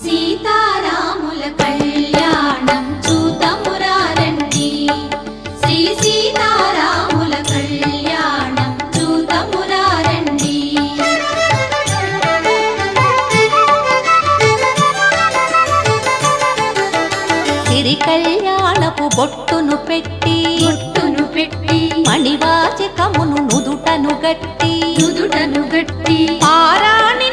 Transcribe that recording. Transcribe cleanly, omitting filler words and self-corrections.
సీతారాముల కళ్యాణం చూతమురారండి శ్రీ సీతారాముల కళ్యాణం చూతమురారండి సిరి కళ్యాణపు బొట్టును పెట్టి మణివాచకమును నుదుటను గట్టి పారాణి